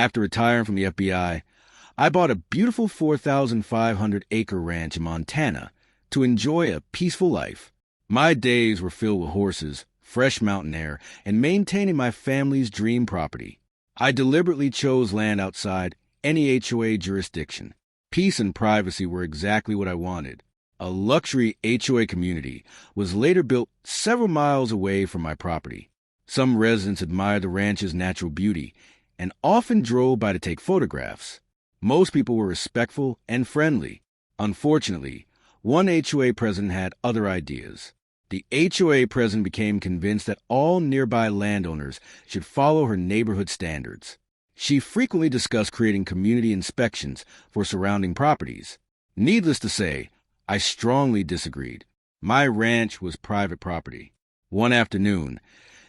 After retiring from the FBI, I bought a beautiful 4,500-acre ranch in Montana to enjoy a peaceful life. My days were filled with horses, fresh mountain air, and maintaining my family's dream property. I deliberately chose land outside any HOA jurisdiction. Peace and privacy were exactly what I wanted. A luxury HOA community was later built several miles away from my property. Some residents admired the ranch's natural beauty and often drove by to take photographs. Most people were respectful and friendly. Unfortunately, one HOA president had other ideas. The HOA president became convinced that all nearby landowners should follow her neighborhood standards. She frequently discussed creating community inspections for surrounding properties. Needless to say, I strongly disagreed. My ranch was private property. One afternoon,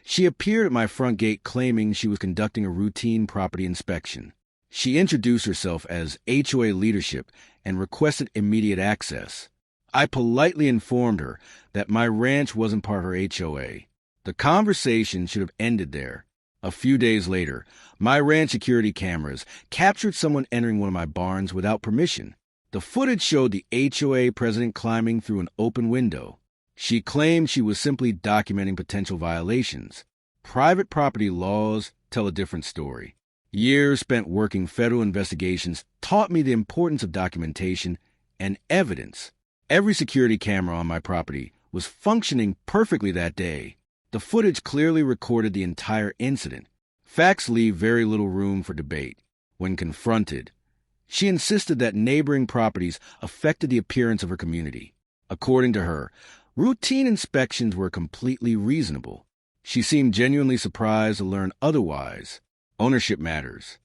she appeared at my front gate claiming she was conducting a routine property inspection. She introduced herself as HOA leadership and requested immediate access. I politely informed her that my ranch wasn't part of her HOA. The conversation should have ended there. A few days later, my ranch security cameras captured someone entering one of my barns without permission. The footage showed the HOA president climbing through an open window. She claimed she was simply documenting potential violations. Private property laws tell a different story. Years spent working federal investigations taught me the importance of documentation and evidence. Every security camera on my property was functioning perfectly that day. The footage clearly recorded the entire incident. Facts leave very little room for debate. When confronted, she insisted that neighboring properties affected the appearance of her community. According to her, routine inspections were completely reasonable. She seemed genuinely surprised to learn otherwise. Ownership matters.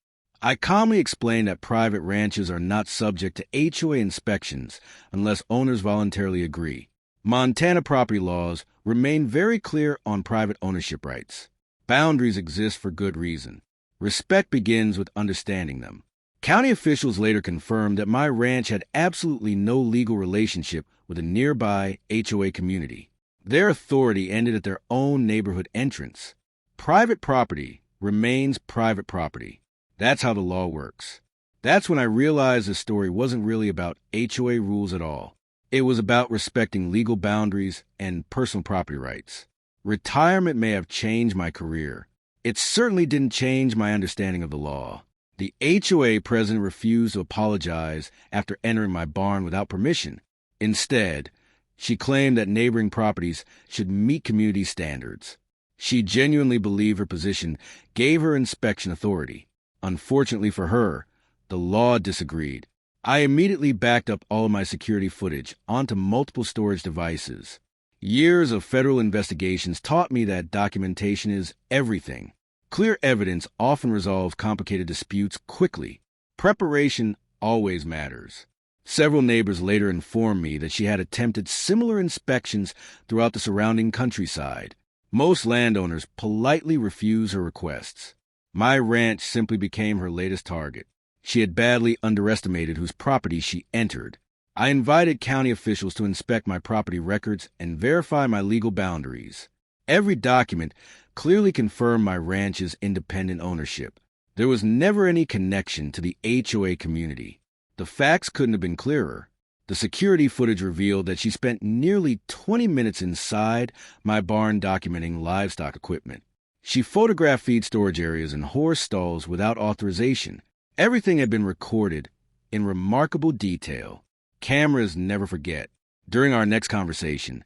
I calmly explained that private ranches are not subject to HOA inspections unless owners voluntarily agree. Montana property laws remain very clear on private ownership rights. Boundaries exist for good reason. Respect begins with understanding them. County officials later confirmed that my ranch had absolutely no legal relationship with a nearby HOA community. Their authority ended at their own neighborhood entrance. Private property remains private property. That's how the law works. That's when I realized the story wasn't really about HOA rules at all. It was about respecting legal boundaries and personal property rights. Retirement may have changed my career. It certainly didn't change my understanding of the law. The HOA president refused to apologize after entering my barn without permission. Instead, she claimed that neighboring properties should meet community standards. She genuinely believed her position gave her inspection authority. Unfortunately for her, the law disagreed. I immediately backed up all of my security footage onto multiple storage devices. Years of federal investigations taught me that documentation is everything. Clear evidence often resolves complicated disputes quickly. Preparation always matters. Several neighbors later informed me that she had attempted similar inspections throughout the surrounding countryside. Most landowners politely refused her requests. My ranch simply became her latest target. She had badly underestimated whose property she entered. I invited county officials to inspect my property records and verify my legal boundaries. Every document clearly confirmed my ranch's independent ownership. There was never any connection to the HOA community. The facts couldn't have been clearer. The security footage revealed that she spent nearly 20 minutes inside my barn documenting livestock equipment. She photographed feed storage areas and horse stalls without authorization. Everything had been recorded in remarkable detail. Cameras never forget. During our next conversation,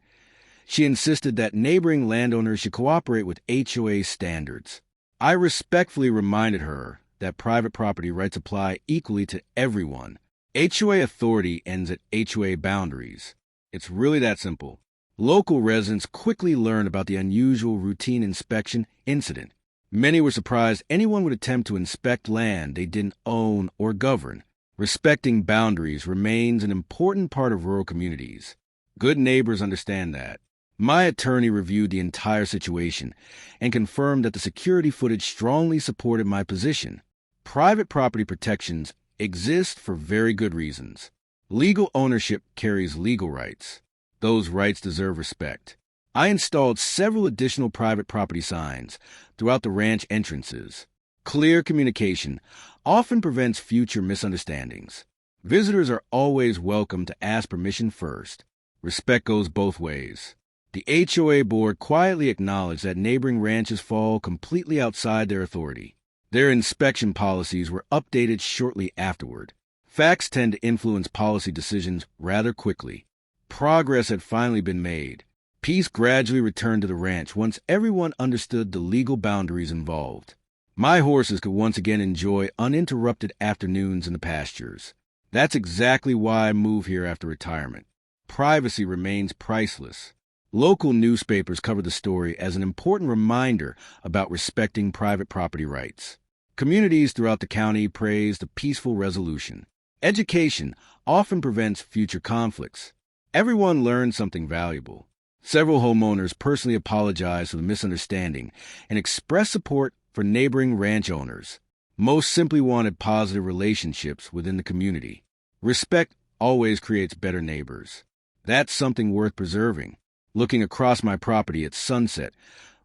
she insisted that neighboring landowners should cooperate with HOA standards. I respectfully reminded her that private property rights apply equally to everyone. HOA authority ends at HOA boundaries. It's really that simple. Local residents quickly learned about the unusual routine inspection incident. Many were surprised anyone would attempt to inspect land they didn't own or govern. Respecting boundaries remains an important part of rural communities. Good neighbors understand that. My attorney reviewed the entire situation and confirmed that the security footage strongly supported my position. Private property protections exist for very good reasons. Legal ownership carries legal rights. Those rights deserve respect. I installed several additional private property signs throughout the ranch entrances. Clear communication often prevents future misunderstandings. Visitors are always welcome to ask permission first. Respect goes both ways. The HOA board quietly acknowledged that neighboring ranches fall completely outside their authority. Their inspection policies were updated shortly afterward. Facts tend to influence policy decisions rather quickly. Progress had finally been made. Peace gradually returned to the ranch once everyone understood the legal boundaries involved. My horses could once again enjoy uninterrupted afternoons in the pastures. That's exactly why I moved here after retirement. Privacy remains priceless. Local newspapers cover the story as an important reminder about respecting private property rights. Communities throughout the county praise the peaceful resolution. Education often prevents future conflicts. Everyone learned something valuable. Several homeowners personally apologized for the misunderstanding and expressed support for neighboring ranch owners. Most simply wanted positive relationships within the community. Respect always creates better neighbors. That's something worth preserving. Looking across my property at sunset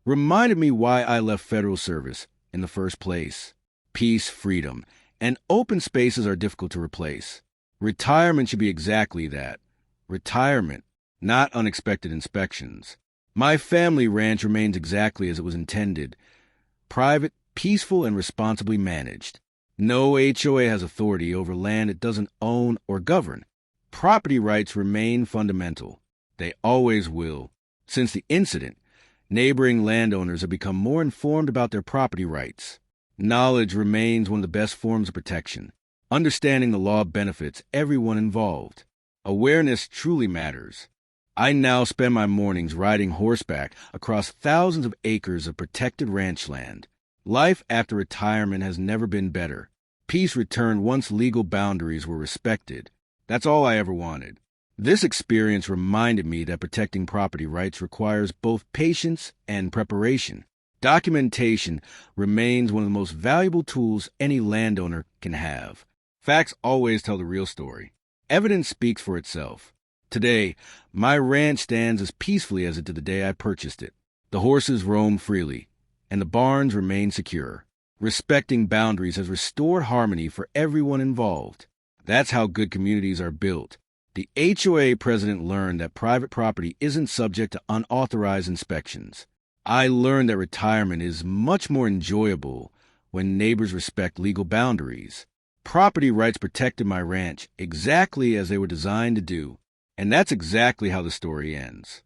reminded me why I left federal service in the first place. Peace, freedom, and open spaces are difficult to replace. Retirement should be exactly that. Retirement, not unexpected inspections. My family ranch remains exactly as it was intended. Private, peaceful, and responsibly managed. No HOA has authority over land it doesn't own or govern. Property rights remain fundamental. They always will. Since the incident, neighboring landowners have become more informed about their property rights. Knowledge remains one of the best forms of protection. Understanding the law benefits everyone involved. Awareness truly matters. I now spend my mornings riding horseback across thousands of acres of protected ranch land. Life after retirement has never been better. Peace returned once legal boundaries were respected. That's all I ever wanted. This experience reminded me that protecting property rights requires both patience and preparation. Documentation remains one of the most valuable tools any landowner can have. Facts always tell the real story. Evidence speaks for itself. Today, my ranch stands as peacefully as it did the day I purchased it. The horses roam freely, and the barns remain secure. Respecting boundaries has restored harmony for everyone involved. That's how good communities are built. The HOA president learned that private property isn't subject to unauthorized inspections. I learned that retirement is much more enjoyable when neighbors respect legal boundaries. Property rights protected my ranch exactly as they were designed to do. And that's exactly how the story ends.